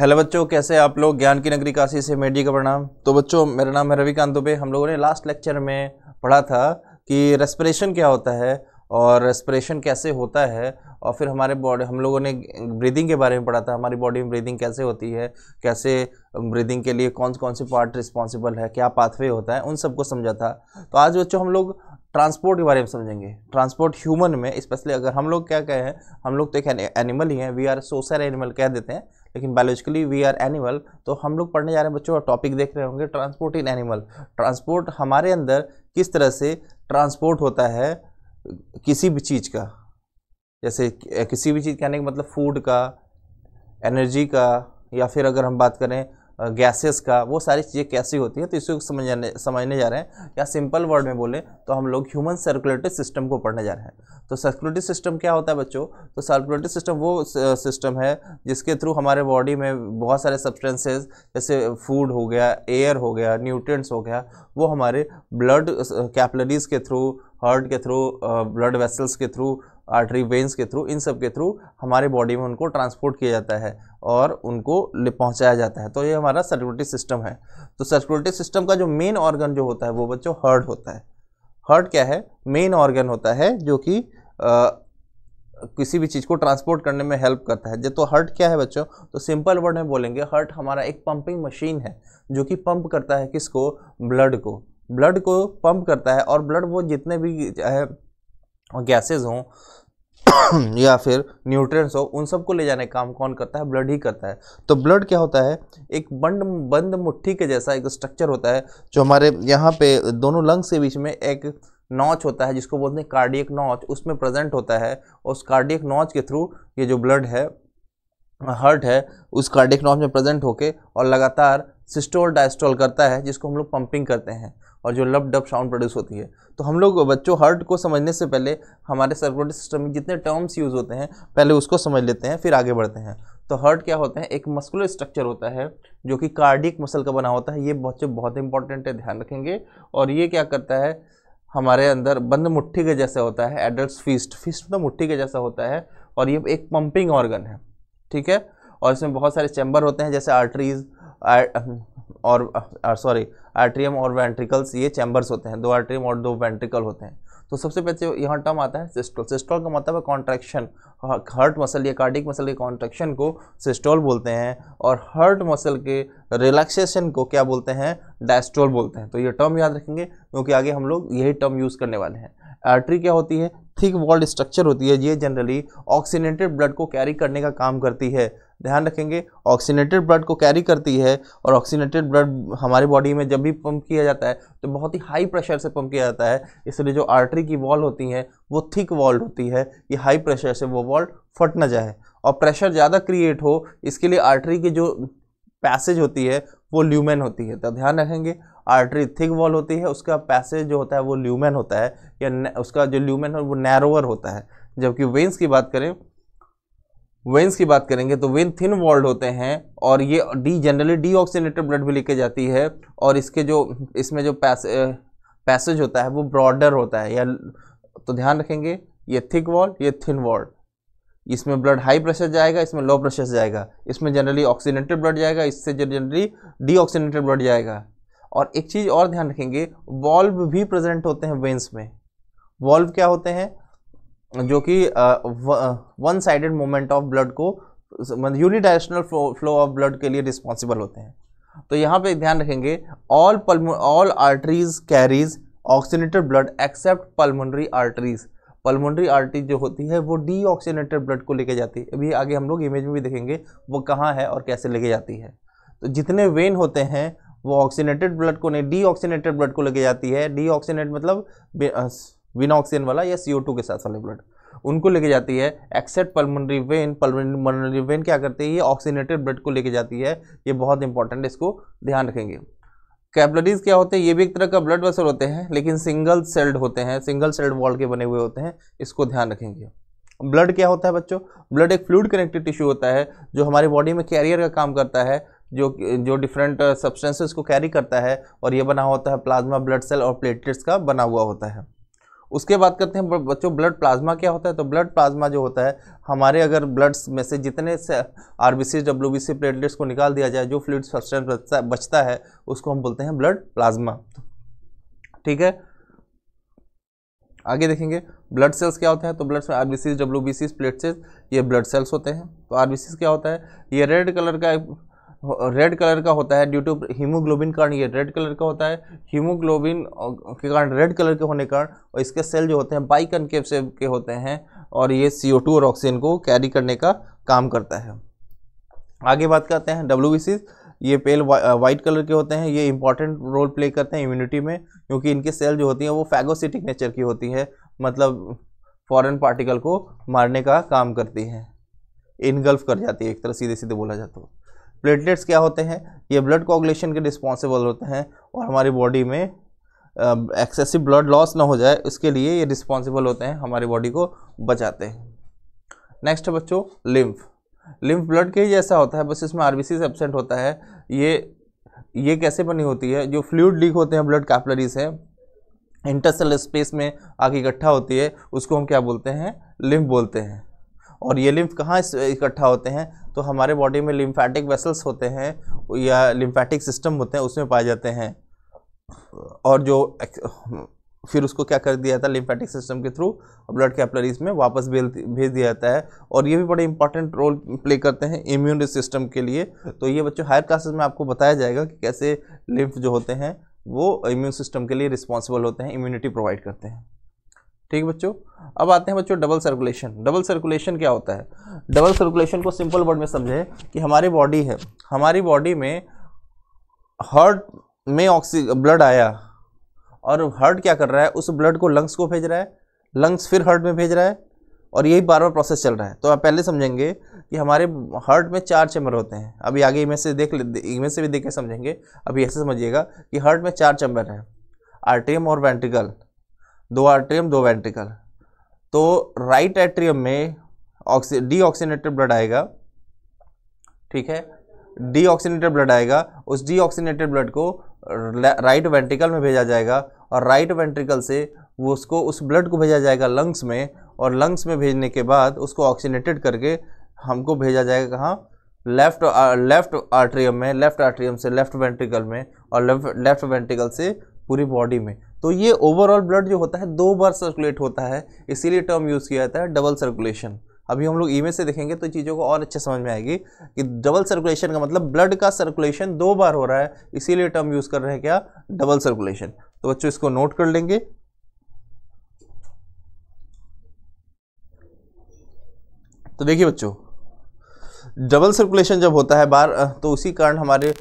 Hello बच्चों, कैसे आप लोग। ज्ञान की नगरी काशी से मेडी का प्रणाम। तो बच्चों, मेरा नाम है रविकांत दुबे। हम लोगों ने लास्ट लेक्चर में पढ़ा था कि रेस्पिरेशन क्या होता है और रेस्पिरेशन कैसे होता है, और फिर हमारे बॉडी, हम लोगों ने ब्रीदिंग के बारे में पढ़ा था। हमारी बॉडी में ब्रीदिंग कैसे होती है, कैसे ब्रीदिंग के लिए कौन कौन से पार्ट रिस्पॉन्सिबल है, क्या पाथवे होता है, उन सबको समझा था। तो आज बच्चों हम लोग ट्रांसपोर्ट के बारे में समझेंगे। ट्रांसपोर्ट ह्यूमन में स्पेशली, अगर हम लोग क्या कहें, हम लोग तो एक एनिमल ही हैं, वी आर सोशल एनिमल कह देते हैं, लेकिन बायोलॉजिकली वी आर एनिमल। तो हम लोग पढ़ने जा रहे हैं बच्चों, टॉपिक देख रहे होंगे ट्रांसपोर्ट इन एनिमल। ट्रांसपोर्ट हमारे अंदर किस तरह से ट्रांसपोर्ट होता है किसी भी चीज़ का, जैसे किसी भी चीज़ कहने का मतलब फूड का, एनर्जी का, या फिर अगर हम बात करें गैसेस का, वो सारी चीज़ें कैसी होती हैं, तो इसको समझने जा रहे हैं। या सिंपल वर्ड में बोले तो हम लोग ह्यूमन सर्कुलेटरी सिस्टम को पढ़ने जा रहे हैं। तो सर्कुलेटरी सिस्टम क्या होता है बच्चों? तो सर्कुलेटरी सिस्टम वो सिस्टम है जिसके थ्रू हमारे बॉडी में बहुत सारे सब्सटेंसेस, जैसे फूड हो गया, एयर हो गया, न्यूट्रिएंट्स हो गया, वो हमारे ब्लड कैपिलरीज के थ्रू, हार्ट के थ्रू, ब्लड वेसल्स के थ्रू, आर्टरी वेन्स के थ्रू, इन सब के थ्रू हमारे बॉडी में उनको ट्रांसपोर्ट किया जाता है और उनको पहुंचाया जाता है। तो ये हमारा सर्कुलेटरी सिस्टम है। तो सर्कुलेटरी सिस्टम का जो मेन ऑर्गन जो होता है वो बच्चों हार्ट होता है। हार्ट क्या है? मेन ऑर्गन होता है जो कि किसी भी चीज़ को ट्रांसपोर्ट करने में हेल्प करता है। तो हार्ट क्या है बच्चों? तो सिंपल वर्ड में बोलेंगे, हार्ट हमारा एक पंपिंग मशीन है जो कि पंप करता है किसको? ब्लड को पंप करता है। और ब्लड वो जितने भी चाहे गैसेज हों या फिर न्यूट्रिएंट्स हो, उन सबको ले जाने का काम कौन करता है? ब्लड ही करता है। तो ब्लड क्या होता है? एक बंद मुट्ठी के जैसा एक स्ट्रक्चर होता है जो हमारे यहाँ पे दोनों लंग्स के बीच में एक नॉच होता है जिसको बोलते हैं कार्डियक नॉच, उसमें प्रेजेंट होता है। उस कार्डियक नॉच के थ्रू ये जो ब्लड है, हार्ट है, उस कार्डियक नॉच में प्रेजेंट होके और लगातार सिस्टोल डायस्टोल करता है, जिसको हम लोग पंपिंग करते हैं, और जो लब डब साउंड प्रोड्यूस होती है। तो हम लोग बच्चों हार्ट को समझने से पहले हमारे सर्कुलेटरी सिस्टम में जितने टर्म्स यूज़ होते हैं पहले उसको समझ लेते हैं, फिर आगे बढ़ते हैं। तो हार्ट क्या होता है? एक मस्कुलर स्ट्रक्चर होता है जो कि कार्डियक मसल का बना होता है। ये बच्चों बहुत इंपॉर्टेंट है, ध्यान रखेंगे। और ये क्या करता है? हमारे अंदर बंद मुट्ठी के जैसा होता है। एडल्ट फिस्ट मतलब मुट्ठी के जैसा होता है, और ये एक पंपिंग ऑर्गन है, ठीक है। और इसमें बहुत सारे चैम्बर होते हैं, जैसे आर्टरीज और आर्ट्रियम और वेंट्रिकल्स, ये चैम्बर्स होते हैं। 2 आर्ट्रियम और 2 वेंट्रिकल होते हैं। तो सबसे पहले यहाँ टर्म आता है सिस्टोल। सिस्टोल का मतलब है कॉन्ट्रैक्शन। हार्ट मसल या कार्डियक मसल के कॉन्ट्रैक्शन को सिस्टोल बोलते हैं, और हार्ट मसल के रिलैक्सेशन को क्या बोलते हैं? डायस्टोल बोलते हैं। तो ये टर्म याद रखेंगे क्योंकि आगे हम लोग यही टर्म यूज़ करने वाले हैं। आर्टरी क्या होती है? थिक वॉल्ड स्ट्रक्चर होती है। ये जनरली ऑक्सीनेटेड ब्लड को कैरी करने का काम करती है। ध्यान रखेंगे, ऑक्सीनेटेड ब्लड को कैरी करती है। और ऑक्सीनेटेड ब्लड हमारी बॉडी में जब भी पंप किया जाता है तो बहुत ही हाई प्रेशर से पंप किया जाता है, इसलिए जो आर्टरी की वॉल होती है वो थिक वॉल्ड होती है। ये हाई प्रेशर से वो वॉल फट ना जाए और प्रेशर ज़्यादा क्रिएट हो, इसके लिए आर्टरी की जो पैसेज होती है वो ल्यूमेन होती है। तो ध्यान रखेंगे, आर्टरी थिक वॉल होती है, उसका पैसेज जो होता है वो ल्यूमेन होता है, या उसका जो ल्यूमेन है वो नैरोवर होता है। जबकि वेन्स की बात करेंगे तो वेन थिन वॉल्ड होते हैं, और ये जनरली डीऑक्सीनेटेड ब्लड भी लेके जाती है। और इसमें जो पैसेज होता है वो ब्रॉडर होता है, या तो ध्यान रखेंगे, ये थिक वॉल्ड, ये थिन वॉल्ड। इसमें ब्लड हाई प्रेशर जाएगा, इसमें लो प्रेशर जाएगा। इसमें जनरली ऑक्सीनेटेड ब्लड जाएगा, इससे जनरली डीऑक्सीनेटेड ब्लड जाएगा। और एक चीज़ और ध्यान रखेंगे, वॉल्व भी प्रेजेंट होते हैं वेन्स में। वॉल्व क्या होते हैं? जो कि one sided movement of blood को, यूनिडायरेक्शनल फ्लो ऑफ ब्लड के लिए रिस्पॉन्सिबल होते हैं। तो यहाँ पे ध्यान रखेंगे, all arteries carries oxygenated blood accept pulmonary arteries. Pulmonary artery जो होती है वो डीऑक्सीनेटेड ब्लड को लेके जाती है। अभी आगे हम लोग इमेज में भी देखेंगे वो कहाँ है और कैसे लेके जाती है। तो जितने वेन होते हैं वो ऑक्सीनेटेड ब्लड को नहीं, डीऑक्सीनेटेड ब्लड को लेके जाती है। डीऑक्सीनेट मतलब बिना ऑक्सीजन वाला या CO2 के साथ वाले ब्लड, उनको लेके जाती है। Accept pulmonary vein. Pulmonary vein क्या करती है? ये ऑक्सीनेटेड ब्लड को लेके जाती है। ये बहुत इंपॉर्टेंट है, इसको ध्यान रखेंगे। कैपिलरीज क्या होते हैं? ये भी एक तरह का ब्लड वेसल होते हैं, लेकिन सिंगल सेल्ड होते हैं, सिंगल सेल्ड वॉल के बने हुए होते हैं, इसको ध्यान रखेंगे। ब्लड क्या होता है बच्चों? ब्लड एक फ्लूइड कनेक्टिव टिश्यू होता है जो हमारी बॉडी में कैरियर का काम करता है, जो डिफरेंट सब्सटेंसेस को कैरी करता है, और ये बना होता है प्लाज्मा, ब्लड सेल और प्लेटलेट्स का बना हुआ होता है। उसके बाद करते हैं बच्चों ब्लड प्लाज्मा क्या होता है। तो ब्लड प्लाज्मा जो होता है, हमारे अगर ब्लड्स में से जितने से आरबीसी डब्ल्यूबीसी प्लेटलेट्स को निकाल दिया जाए, जो फ्लूइड सब्सटेंस बचता है उसको हम बोलते हैं ब्लड प्लाज्मा। ठीक है, आगे देखेंगे ब्लड सेल्स क्या होता है। तो ब्लड में आरबीसी डब्ल्यूबीसी प्लेटलेट्स, ये ब्लड सेल्स होते हैं। तो आरबीसी क्या होता है, ये रेड कलर का होता है ड्यू टू हीमोग्लोबिन कारण ये रेड कलर का होता है। हीमोग्लोबिन के कारण रेड कलर के होने के कारण, और इसके सेल जो होते हैं बाइकनकेव शेप के होते हैं, और ये CO2 और ऑक्सीजन को कैरी करने का काम करता है। आगे बात करते हैं डब्ल्यूबीसी, ये पेल वाइट कलर के होते हैं। ये इंपॉर्टेंट रोल प्ले करते हैं इम्यूनिटी में, क्योंकि इनकी सेल जो होती हैं वो फैगोसिटिक नेचर की होती है, मतलब फॉरेन पार्टिकल को मारने का काम करती हैं, इनगल्फ कर जाती है एक तरह, सीधे सीधे बोला जाता है। प्लेटलेट्स क्या होते हैं, ये ब्लड कोगुलेशन के रिस्पॉन्सिबल होते हैं, और हमारी बॉडी में एक्सेसिव ब्लड लॉस ना हो जाए उसके लिए ये रिस्पॉन्सिबल होते हैं, हमारी बॉडी को बचाते हैं। नेक्स्ट है बच्चों लिम्फ ब्लड के जैसा होता है, बस इसमें आरबीसी से एब्सेंट होता है। ये कैसे बनी होती है, जो फ्लूइड लीक होते हैं ब्लड कैपिलरी से इंटरसेलुलर स्पेस में आके इकट्ठा होती है, उसको हम क्या बोलते हैं, लिम्फ बोलते हैं। और ये लिम्फ कहाँ इकट्ठा होते हैं, तो हमारे बॉडी में लिम्फेटिक वेसल्स होते हैं या लिम्फेटिक सिस्टम होते हैं, उसमें पाए जाते हैं। और जो फिर उसको क्या कर दिया जाता है, लिम्फेटिक सिस्टम के थ्रू ब्लड कैपिलरीज में वापस भेज दिया जाता है। और ये भी बड़े इंपॉर्टेंट रोल प्ले करते हैं इम्यून सिस्टम के लिए। तो ये बच्चों हायर क्लासेस में आपको बताया जाएगा कि कैसे लिम्फ जो होते हैं वो इम्यून सिस्टम के लिए रिस्पॉन्सिबल होते हैं, इम्यूनिटी प्रोवाइड करते हैं। ठीक बच्चों, अब आते हैं बच्चों डबल सर्कुलेशन। डबल सर्कुलेशन क्या होता है, डबल सर्कुलेशन को सिंपल वर्ड में समझें कि हमारी बॉडी है, हमारी बॉडी में हार्ट में ब्लड आया, और हार्ट क्या कर रहा है, उस ब्लड को लंग्स को भेज रहा है, लंग्स फिर हार्ट में भेज रहा है, और यही बार बार प्रोसेस चल रहा है। तो आप पहले समझेंगे कि हमारे हार्ट में 4 चैम्बर होते हैं। अभी आगे इमेज से भी देख के समझेंगे। अभी ऐसे समझिएगा कि हार्ट में 4 चैम्बर है, आर्टरियम और वेंट्रिकल, 2 आर्टरियम 2 वेंट्रिकल। तो राइट एट्रियम में डीऑक्सीनेटेड ब्लड आएगा, ठीक है, डीऑक्सीनेटेड ब्लड आएगा, उस डीऑक्सीनेटेड ब्लड को राइट वेंट्रिकल में भेजा जाएगा, और राइट वेंट्रिकल से वो उसको उस ब्लड को भेजा जाएगा लंग्स में, और लंग्स में भेजने के बाद उसको ऑक्सीनेटेड करके हमको भेजा जाएगा कहाँ, लेफ्ट आर्टरियम में, लेफ्ट आर्टरियम से लेफ्ट वेंट्रिकल में, और लेफ्ट वेंट्रिकल से पूरी बॉडी में। तो ये ओवरऑल ब्लड जो होता है 2 बार सर्कुलेट होता है, इसीलिए टर्म यूज़ किया जाता है डबल सर्कुलेशन। अभी हम लोग इमेज से देखेंगे तो चीज़ों को और अच्छे समझ में आएगी कि डबल सर्कुलेशन का मतलब ब्लड का सर्कुलेशन 2 बार हो रहा है, इसीलिए टर्म यूज़ कर रहे हैं क्या, डबल सर्कुलेशन। तो बच्चों इसको नोट कर लेंगे। तो देखिए बच्चों, डबल सर्कुलेशन जब होता है बार, तो उसी कारण हमारे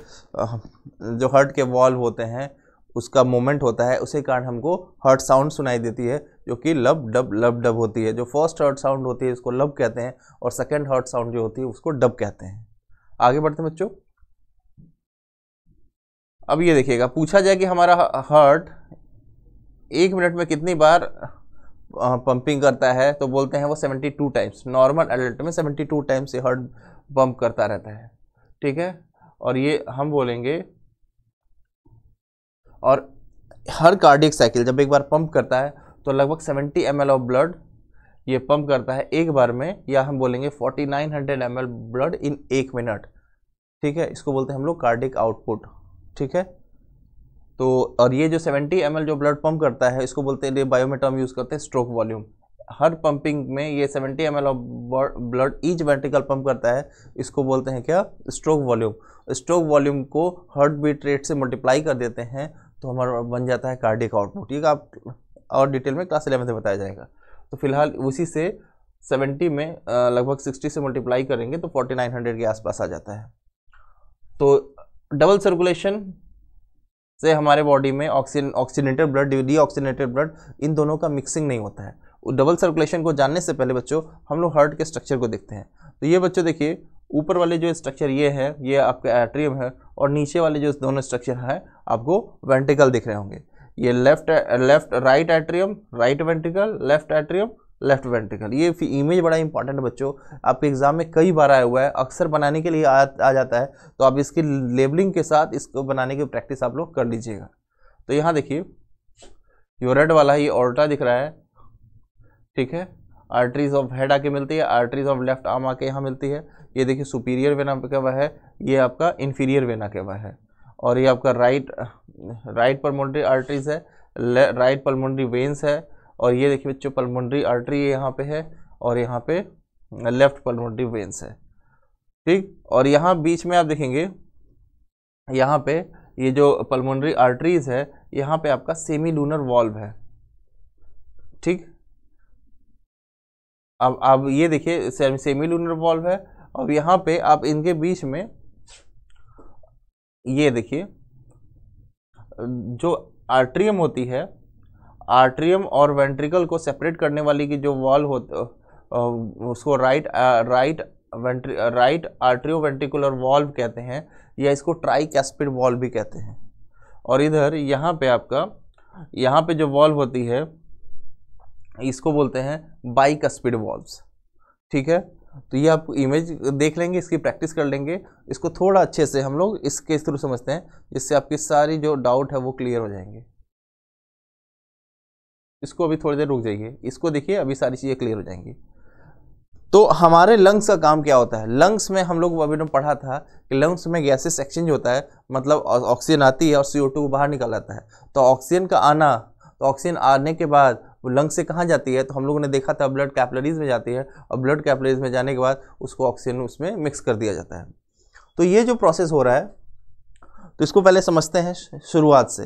जो हार्ट के वॉल्व होते हैं उसका मूवमेंट होता है, उसी कारण हमको हार्ट साउंड सुनाई देती है, जो कि लब डब होती है। जो फर्स्ट हार्ट साउंड होती है उसको लब कहते हैं, और सेकंड हार्ट साउंड जो होती है उसको डब कहते हैं। आगे बढ़ते हैं बच्चों। अब ये देखिएगा, पूछा जाए कि हमारा हार्ट 1 मिनट में कितनी बार पंपिंग करता है, तो बोलते हैं वो 72 टाइम्स। नॉर्मल एडल्ट में 72 टाइम्स ये हार्ट पंप करता रहता है, ठीक है। और ये हम बोलेंगे, और हर कार्डियक साइकिल जब एक बार पंप करता है तो लगभग 70 ml ऑफ ब्लड ये पंप करता है एक बार में, या हम बोलेंगे 4900 ml ब्लड इन 1 मिनट, ठीक है। इसको बोलते हैं हम लोग कार्डियक आउटपुट, ठीक है। तो और ये जो 70 ml जो ब्लड पंप करता है, इसको बोलते हैं, बायो में टर्म यूज़ करते हैं स्ट्रोक वॉल्यूम। हर पंपिंग में ये 70 ml of blood each ventricle pump करता है, इसको बोलते हैं क्या, स्ट्रोक वॉल्यूम। स्ट्रोक वॉल्यूम को हार्ट बीट रेट से मल्टीप्लाई कर देते हैं, तो हमारा बन जाता है कार्डियक आउटपुट। ये आप और डिटेल में क्लास 11 में बताया जाएगा। तो फिलहाल उसी से 70 में लगभग 60 से मल्टीप्लाई करेंगे तो 4900 के आसपास आ जाता है। तो डबल सर्कुलेशन से हमारे बॉडी में ऑक्सीनेटेड ब्लड, डीऑक्सीनेटेड ब्लड, इन दोनों का मिक्सिंग नहीं होता है। डबल सर्कुलेशन को जानने से पहले बच्चों हम लोग हार्ट के स्ट्रक्चर को देखते हैं। तो ये बच्चों देखिए, ऊपर वाले जो स्ट्रक्चर ये है, ये आपका एट्रियम है, और नीचे वाले जो दोनों स्ट्रक्चर है आपको वेंट्रिकल दिख रहे होंगे। ये right atrium, right ventricle, left atrium, left ventricle. ये इमेज बड़ा इंपॉर्टेंट है बच्चों, आपके एग्जाम में कई बार आया हुआ है, अक्सर बनाने के लिए आ जाता है। तो आप इसकी लेबलिंग के साथ इसको बनाने की प्रैक्टिस आप लोग कर लीजिएगा। तो यहाँ देखिए, ये रेड वाला ये ऑर्टा दिख रहा है, ठीक है, आर्टरीज ऑफ हेड आके मिलती है, आर्टरीज ऑफ लेफ्ट आर्म आके यहाँ मिलती है। ये देखिए सुपीरियर वेना कहवा है, ये आपका इन्फीरियर वेना कहवा है, और ये आपका राइट पल्मोनरी आर्टरीज है, राइट पल्मोनरी वेन्स है, और ये देखिए बच्चों पल्मोनरी आर्टरी यहाँ पे है, और यहाँ पे लेफ्ट पल्मोनरी वेन्स है। ठीक, और यहाँ बीच में आप देखेंगे यहाँ पे ये जो पल्मोनरी आर्टरीज है, यहाँ पे आपका सेमी लूनर वॉल्व है। ठीक, अब ये देखिए सेमी लूनर वॉल्व है। अब यहाँ पे आप इनके बीच में ये देखिए जो आर्ट्रियम होती है, आर्ट्रियम और वेंट्रिकल को सेपरेट करने वाली की जो वॉल होता उसको राइट आर्ट्रियो वेंट्रिकुलर वॉल्व कहते हैं, या इसको ट्राइकैस्पिड वॉल्व भी कहते हैं। और इधर यहाँ पे आपका यहाँ पे जो वॉल्व होती है इसको बोलते हैं बाइकस्पिड वॉल्व्स। ठीक है, तो ये आप इमेज देख लेंगे, इसकी प्रैक्टिस कर लेंगे, इसको थोड़ा अच्छे से हम लोग इसके थ्रू समझते हैं, जिससे आपकी सारी जो डाउट है वो क्लियर हो जाएंगे। इसको अभी थोड़ी देर रुक जाइए, इसको देखिए, अभी सारी चीज़ें क्लियर हो जाएंगी। तो हमारे लंग्स का काम क्या होता है? लंग्स में हम लोग अभी ने पढ़ा था कि लंग्स में गैसेस एक्सचेंज होता है, मतलब ऑक्सीजन आती है और CO2 बाहर निकल आता है। तो ऑक्सीजन का आना, तो ऑक्सीजन आने के बाद वो लंग्स से कहाँ जाती है? तो हम लोगों ने देखा था ब्लड कैपिलरीज में जाती है, और ब्लड कैपिलरीज में जाने के बाद उसको ऑक्सीजन उसमें मिक्स कर दिया जाता है। तो ये जो प्रोसेस हो रहा है, तो इसको पहले समझते हैं शुरुआत से।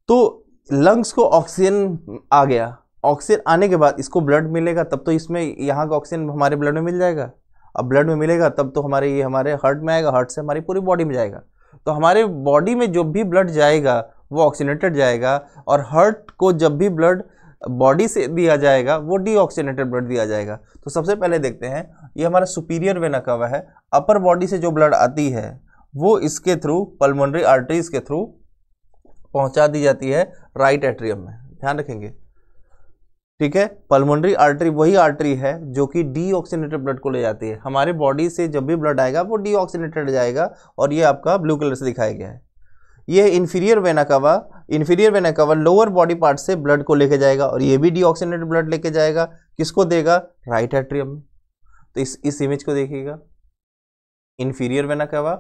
तो लंग्स को ऑक्सीजन आ गया, ऑक्सीजन आने के बाद इसको ब्लड मिलेगा, तब तो इसमें यहाँ का ऑक्सीजन हमारे ब्लड में मिल जाएगा। अब ब्लड में मिलेगा तब तो हमारे ये हमारे हार्ट में आएगा, हार्ट से हमारी पूरी बॉडी में जाएगा। तो हमारे बॉडी में जो भी ब्लड जाएगा वो ऑक्सीजनेटेड जाएगा, और हार्ट को जब भी ब्लड बॉडी से दिया जाएगा वो डीऑक्सीजनेटेड ब्लड दिया जाएगा। तो सबसे पहले देखते हैं, ये हमारा सुपीरियर वेना कवा है, अपर बॉडी से जो ब्लड आती है वो इसके थ्रू पल्मोनरी आर्टरीज के थ्रू पहुंचा दी जाती है राइट एट्रियम में। ध्यान रखेंगे, ठीक है। पल्मोनरी आर्टरी वही आर्टरी है जो कि डीऑक्सीजनेटेड ब्लड को ले जाती है। हमारे बॉडी से जब भी ब्लड आएगा वो डीऑक्सीजनेटेड जाएगा, और ये आपका ब्लू कलर से दिखाया गया है। ये इन्फीरियर वेना कवा लोअर बॉडी पार्ट से ब्लड को लेके जाएगा, और ये भी डीऑक्सीजनेटेड ब्लड लेके जाएगा। किसको देगा? राइट एट्रियम में। तो इस इमेज को देखिएगा, इन्फीरियर वेना कवा,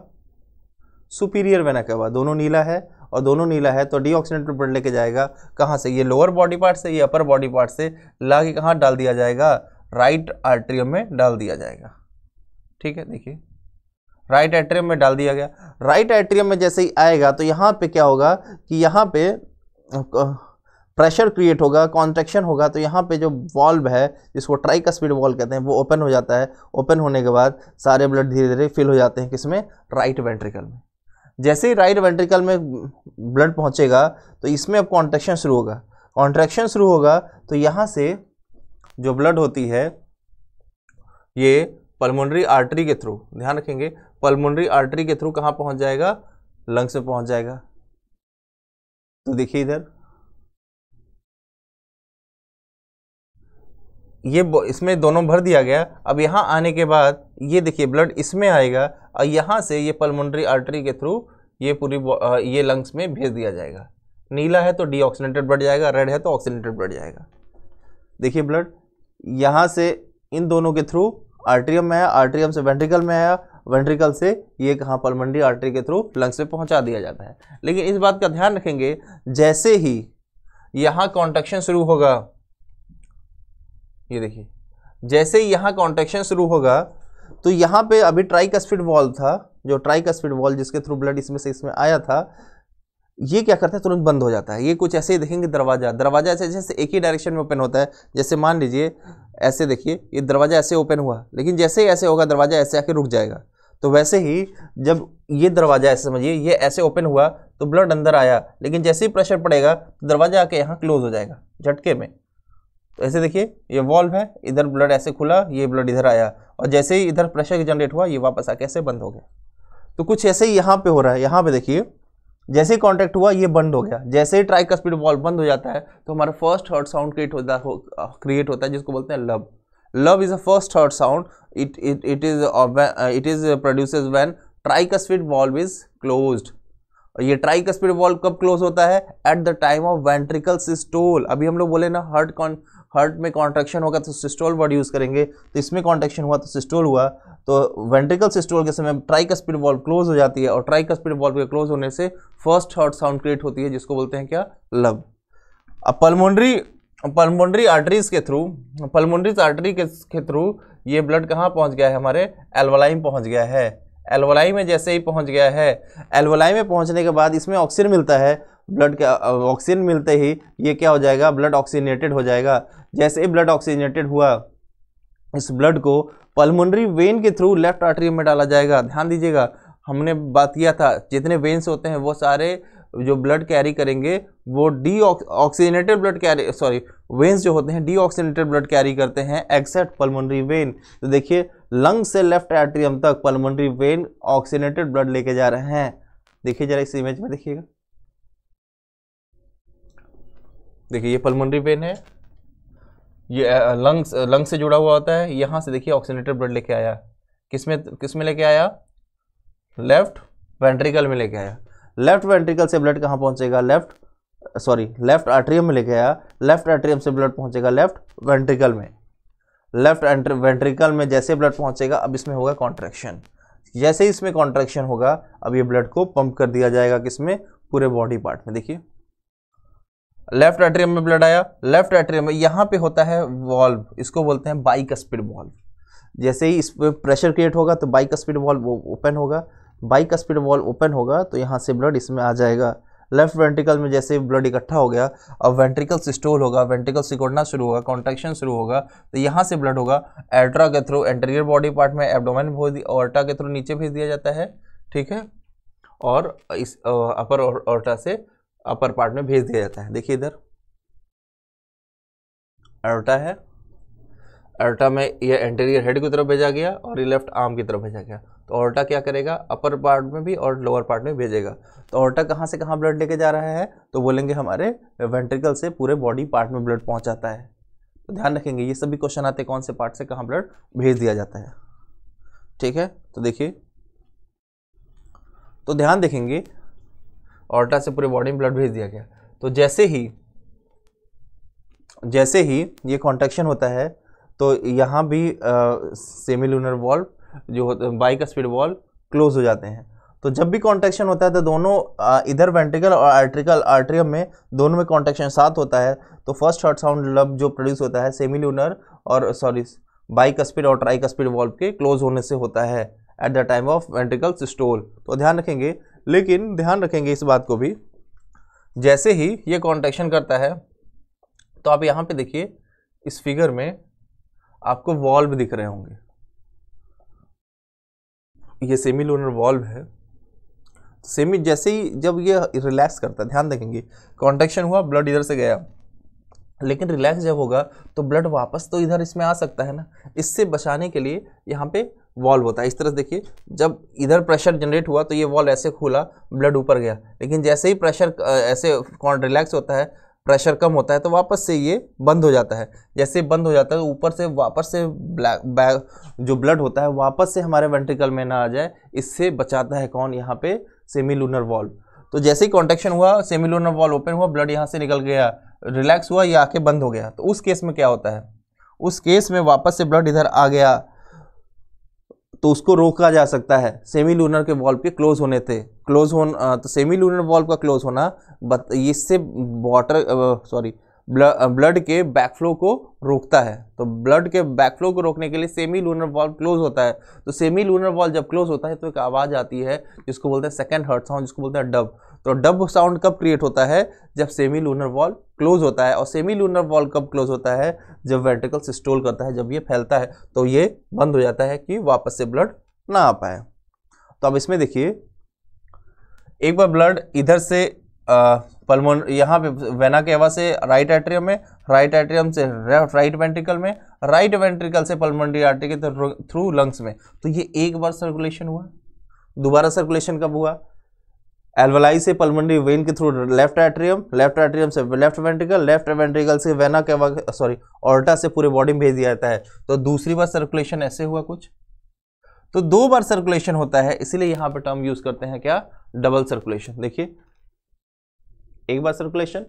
सुपीरियर वेना कवा, दोनों नीला है, और दोनों नीला है तो डीऑक्सीजनेटेड ब्लड लेके जाएगा। कहाँ से? ये लोअर बॉडी पार्ट से, ये अपर बॉडी पार्ट से ला के कहाँ डाल दिया जाएगा? राइट आर्ट्रियम में डाल दिया जाएगा। ठीक है, देखिए राइट एट्रियम में डाल दिया गया। राइट एट्रियम में जैसे ही आएगा तो यहाँ पे क्या होगा कि यहाँ पे प्रेशर क्रिएट होगा, कॉन्ट्रैक्शन होगा। तो यहाँ पे जो वॉल्व है जिसको ट्राइकस्पिड वॉल्व कहते हैं वो ओपन हो जाता है। ओपन होने के बाद सारे ब्लड धीरे धीरे फिल हो जाते हैं, किसमें? राइट वेंट्रिकल में। जैसे ही राइट वेंट्रिकल में ब्लड पहुँचेगा तो इसमें अब कॉन्ट्रैक्शन शुरू होगा। कॉन्ट्रैक्शन शुरू होगा तो यहाँ से जो ब्लड होती है ये पल्मोनरी आर्टरी के थ्रू, ध्यान रखेंगे, पल्मोनरी आर्टरी के थ्रू कहाँ पहुँच जाएगा? लंग्स में पहुँच जाएगा। तो देखिए इधर ये इसमें दोनों भर दिया गया। अब यहाँ आने के बाद ये देखिए ब्लड इसमें आएगा, और यहाँ से ये पल्मोनरी आर्टरी के थ्रू ये पूरी ये लंग्स में भेज दिया जाएगा। नीला है तो डीऑक्सीजनेटेड ब्लड जाएगा, रेड है तो ऑक्सीजनेटेड ब्लड जाएगा। देखिए ब्लड यहाँ से इन दोनों के थ्रू आर्ट्रियम में आया, आर्ट्रियम से वेंट्रिकल में आया, वेंट्रिकल से ये कहाँ? पल्मोनरी आर्टरी के थ्रू लंग्स में पहुँचा दिया जाता है। लेकिन इस बात का ध्यान रखेंगे, जैसे ही यहाँ कॉन्ट्रैक्शन शुरू होगा, ये देखिए जैसे ही यहाँ कॉन्ट्रैक्शन शुरू होगा तो यहाँ पे अभी ट्राइकस्पिड वॉल्व था, जो ट्राइकस्पिड वॉल्व जिसके थ्रू ब्लड इसमें से इसमें आया था, ये क्या करता है? तुरंत बंद हो जाता है। ये कुछ ऐसे ही देखेंगे, दरवाजा ऐसे जैसे एक ही डायरेक्शन में ओपन होता है। जैसे मान लीजिए ऐसे देखिए, ये दरवाजा ऐसे ओपन हुआ, लेकिन जैसे ही ऐसे होगा दरवाजा ऐसे आके रुक जाएगा। तो वैसे ही जब ये दरवाजा ऐसे समझिए ये ऐसे ओपन हुआ तो ब्लड अंदर आया, लेकिन जैसे ही प्रेशर पड़ेगा तो दरवाजा आके यहाँ क्लोज हो जाएगा झटके में। तो ऐसे देखिए ये वॉल्व है, इधर ब्लड ऐसे खुला, ये ब्लड इधर आया, और जैसे ही इधर प्रेशर जनरेट हुआ ये वापस आके ऐसे बंद हो गया। तो कुछ ऐसे ही यहाँ पे हो रहा है। यहाँ पे देखिए जैसे ही कॉन्टैक्ट हुआ ये बंद हो गया। जैसे ही ट्राइकस्पिड वॉल्व बंद हो जाता है तो हमारा फर्स्ट हार्ट साउंड क्रिएट होता है जिसको बोलते हैं लब। Love is a first heart sound. It is produces when tricuspid valve is closed. और ये ट्राइकस्पिड वॉल्व कब क्लोज होता है? At the time of ventricle systole. अभी हम लोग बोले ना हार्ट में कॉन्ट्रैक्शन होगा तो सिस्टोल वर्ड यूज़ करेंगे, तो इसमें कॉन्ट्रैक्शन हुआ तो सिस्टोल हुआ, तो वेंट्रिकल सिस्टोल के समय ट्राइकस्पिड वॉल्व क्लोज हो जाती है और ट्राइकस्पिड वॉल्व के क्लोज होने से फर्स्ट हार्ट साउंड क्रिएट होती है जिसको बोलते हैं क्या, लब। अब पल्मोनरी आर्टरीज के थ्रू, पल्मोनरी आर्टरी के थ्रू ये ब्लड कहाँ पहुँच गया है, हमारे एल्वोलाई में पहुँच गया है। एल्वोलाई में जैसे ही पहुँच गया है, एल्वोलाई में पहुँचने के बाद इसमें ऑक्सीजन मिलता है, ब्लड का ऑक्सीजन मिलते ही ये क्या हो जाएगा, ब्लड ऑक्सीजनेटेड हो जाएगा। जैसे ही ब्लड ऑक्सीजनेटेड हुआ, इस ब्लड को पल्मोनरी वेन के थ्रू लेफ्ट आर्टरी में डाला जाएगा। ध्यान दीजिएगा, हमने बात किया था जितने वेन्स होते हैं वो सारे जो ब्लड कैरी करेंगे वो oxygenated blood carry, sorry veins जो होते हैं डीऑक्सीजनेटेड ब्लड कैरी करते हैं एक्सेप्ट पल्मोनरी वेन। तो देखिए लंग से लेफ्ट एट्रियम तक पल्मोनरी वेन ऑक्सीजनेटेड ब्लड लेके जा रहे हैं। देखिए जरा इस इमेज में देखिएगा, देखिए ये पल्मोनरी वेन है, ये लंग से जुड़ा हुआ होता है। यहाँ से देखिए ऑक्सीजनेटेड ब्लड लेके आया, किसमें लेके आया, लेफ्ट वेंट्रिकल में लेके आया। लेफ्ट वेंट्रिकल से ब्लड कहाँ पहुँचेगा, लेफ्ट आर्टरियम में लेके आया, लेफ्ट आर्टरियम से ब्लड पहुँचेगा लेफ्ट वेंट्रिकल में। लेफ्ट वेंट्रिकल में जैसे ब्लड पहुँचेगा अब इसमें होगा कॉन्ट्रैक्शन। जैसे ही इसमें कॉन्ट्रैक्शन होगा अब ये ब्लड को पंप कर दिया जाएगा किसमें, पूरे बॉडी पार्ट में। देखिए लेफ्ट एट्रियम में ब्लड आया, लेफ्ट एट्रियम में यहाँ पे होता है वॉल्व, इसको बोलते हैं बाइकस्पिड वॉल्व। जैसे ही इस पर प्रेशर क्रिएट होगा तो बाइकस्पिड वॉल्व ओपन होगा, बाइकस्पिड वॉल्व ओपन होगा तो यहाँ से ब्लड इसमें आ जाएगा। लेफ्ट वेंट्रिकल में जैसे ब्लड इकट्ठा हो गया, अब वेंट्रिकल सिस्टोल होगा, वेंट्रिकल सिकुड़ना शुरू होगा, कॉन्ट्रैक्शन शुरू होगा, तो यहाँ से ब्लड होगा एट्रा के थ्रू एंटीरियर बॉडी पार्ट में, एब्डोमेन ऑर्टा के थ्रू नीचे भेज दिया जाता है, ठीक है, और इस अपर ऑर्टा से अपर पार्ट में भेज दिया जाता है। देखिए इधर एर्टा है, एर्टा में ये एंटीरियर हेड की तरफ भेजा गया और ये लेफ्ट आर्म की तरफ भेजा गया। तो ऑर्टा क्या करेगा, अपर पार्ट में भी और लोअर पार्ट में भेजेगा। तो ऑर्टा कहाँ से कहाँ ब्लड लेके जा रहा है, तो बोलेंगे हमारे वेंट्रिकल से पूरे बॉडी पार्ट में ब्लड पहुँचाता है। तो ध्यान रखेंगे ये सभी क्वेश्चन आते हैं कौन से पार्ट से कहाँ ब्लड भेज दिया जाता है, ठीक है। तो देखिए, तो ध्यान देखेंगे ऑर्टा से पूरे बॉडी में ब्लड भेज दिया गया, तो जैसे ही ये कॉन्ट्रैक्शन होता है तो यहाँ भी सेमीलूनर वॉल्व जो होता है, बाइकस्पिड वॉल्व क्लोज हो जाते हैं। तो जब भी कॉन्ट्रैक्शन होता है तो दोनों इधर वेंट्रिकल और आर्टरियम में दोनों में कॉन्ट्रैक्शन साथ होता है, तो फर्स्ट हार्ट साउंड लब जो प्रोड्यूस होता है सेमीलूनर और बाइकस्पिड और ट्राइकस्पिड वॉल्व के क्लोज होने से होता है at the time of ventricle systole. तो ध्यान रखेंगे, लेकिन ध्यान रखेंगे इस बात को भी, जैसे ही ये कॉन्ट्रैक्शन करता है तो आप यहाँ पे देखिए इस फिगर में आपको वॉल्व दिख रहे होंगे, ये सेमीलूनर वॉल्व है। जैसे ही जब ये रिलैक्स करता है, ध्यान देखेंगे कॉन्ट्रैक्शन हुआ, ब्लड इधर से गया, लेकिन रिलैक्स जब होगा तो ब्लड वापस तो इधर इसमें आ सकता है ना, इससे बचाने के लिए यहाँ पे वॉल्व होता है। इस तरह से देखिए, जब इधर प्रेशर जनरेट हुआ तो ये वॉल्व ऐसे खुला, ब्लड ऊपर गया, लेकिन जैसे ही प्रेशर ऐसे रिलैक्स होता है, प्रेशर कम होता है तो वापस से ये बंद हो जाता है। जैसे बंद हो जाता है तो ऊपर से वापस से जो ब्लड होता है वापस से हमारे वेंट्रिकल में ना आ जाए, इससे बचाता है कौन, यहाँ पे सेमीलूनर वॉल्व। तो जैसे ही कॉन्ट्रैक्शन हुआ, सेमीलूनर वॉल्व ओपन हुआ, ब्लड यहाँ से निकल गया, रिलैक्स हुआ, ये आके बंद हो गया। तो उस केस में क्या होता है, उस केस में वापस से ब्लड इधर आ गया तो उसको रोका जा सकता है सेमीलूनर के वॉल्व के क्लोज होने थे, तो सेमीलूनर वॉल्व का क्लोज होना इससे ब्लड के बैकफ्लो को रोकता है। तो ब्लड के बैकफ्लो को रोकने के लिए सेमीलूनर वॉल्व क्लोज होता है। तो सेमीलूनर वॉल्व जब क्लोज होता है तो एक आवाज़ आती है जिसको बोलते हैं सेकंड हार्ट साउंड, जिसको बोलते हैं डब। तो डब साउंड कब क्रिएट होता है, जब सेमीलूनर वॉल्व क्लोज होता है। और सेमीलूनर वॉल्व कब क्लोज होता है, जब वेंट्रिकल सिस्टोल करता है, जब ये फैलता है तो ये बंद हो जाता है कि वापस से ब्लड ना आ पाए। तो अब इसमें देखिए, एक बार ब्लड इधर से पल्मोन यहाँ पे वेना केवा से राइट एट्रियम में, राइट एट्रियम से राइट वेंट्रिकल में, राइट वेंट्रिकल से पल्मोनरी आर्टरी के थ्रू लंग्स में। तो ये एक बार सर्कुलेशन हुआ, दोबारा सर्कुलेशन कब हुआ, एल्वलाई से पल्मोनरी वेन के थ्रू लेफ्ट एट्रियम से लेफ्ट वेंट्रिकल से वेना केवा ऑर्टा से पूरे बॉडी में भेज दिया जाता है। तो दूसरी बार सर्कुलेशन ऐसे हुआ कुछ, तो दो बार सर्कुलेशन होता है, इसीलिए यहाँ पे टर्म यूज करते हैं क्या, डबल सर्कुलेशन। देखिए एक बार सर्कुलेशन,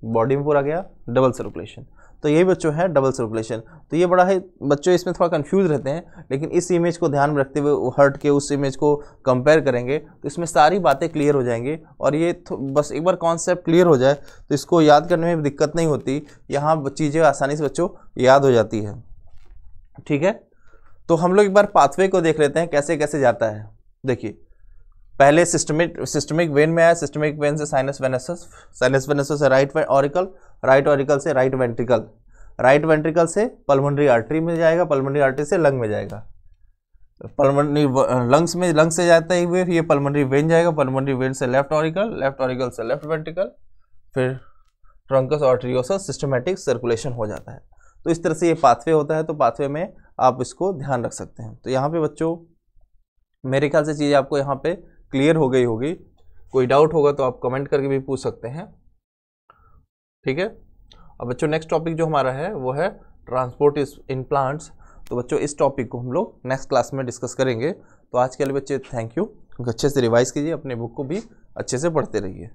बॉडी में पूरा गया, डबल सर्कुलेशन। तो यही बच्चों है डबल सर्कुलेशन। तो ये बड़ा है बच्चों, इसमें थोड़ा कंफ्यूज रहते हैं, लेकिन इस इमेज को ध्यान में रखते हुए हर्ट के उस इमेज को कंपेयर करेंगे तो इसमें सारी बातें क्लियर हो जाएंगी। और ये बस एक बार कॉन्सेप्ट क्लियर हो जाए तो इसको याद करने में दिक्कत नहीं होती, यहाँ चीज़ें आसानी से बच्चों याद हो जाती है। ठीक है, तो हम लोग एक बार पाथवे को देख लेते हैं कैसे कैसे जाता है। देखिए, पहले सिस्टमिक वेन में आया, सिस्टमिक वेन से साइनस वेनेसस, साइनस वेनेसस से राइट ऑरिकल, राइट ऑरिकल से राइट वेंट्रिकल, राइट वेंट्रिकल से पल्मोनरी आर्टरी में जाएगा, पल्मोनरी आर्टरी से लंग में जाएगा, पल्मोनरी लंग्स में, लंग से जाता है ये पल्मोनरी वेन जाएगा, पल्मोनरी वेन से लेफ्ट ऑरिकल, लेफ्ट ऑरिकल से लेफ्ट वेंट्रिकल, फिर ट्रंकस आर्टरियोसस, सिस्टमैटिक सर्कुलेशन हो जाता है। तो इस तरह से ये पाथवे होता है। तो पाथवे में आप इसको ध्यान रख सकते हैं। तो यहाँ पे बच्चों मेरे ख्याल से चीज़ आपको यहाँ पे क्लियर हो गई होगी। कोई डाउट होगा तो आप कमेंट करके भी पूछ सकते हैं। ठीक है, अब बच्चों नेक्स्ट टॉपिक जो हमारा है वो है ट्रांसपोर्ट इन प्लांट्स। तो बच्चों इस टॉपिक को हम लोग नेक्स्ट क्लास में डिस्कस करेंगे। तो आज के लिए बच्चे थैंक यू, अच्छे से रिवाइज कीजिए, अपने बुक को भी अच्छे से पढ़ते रहिए।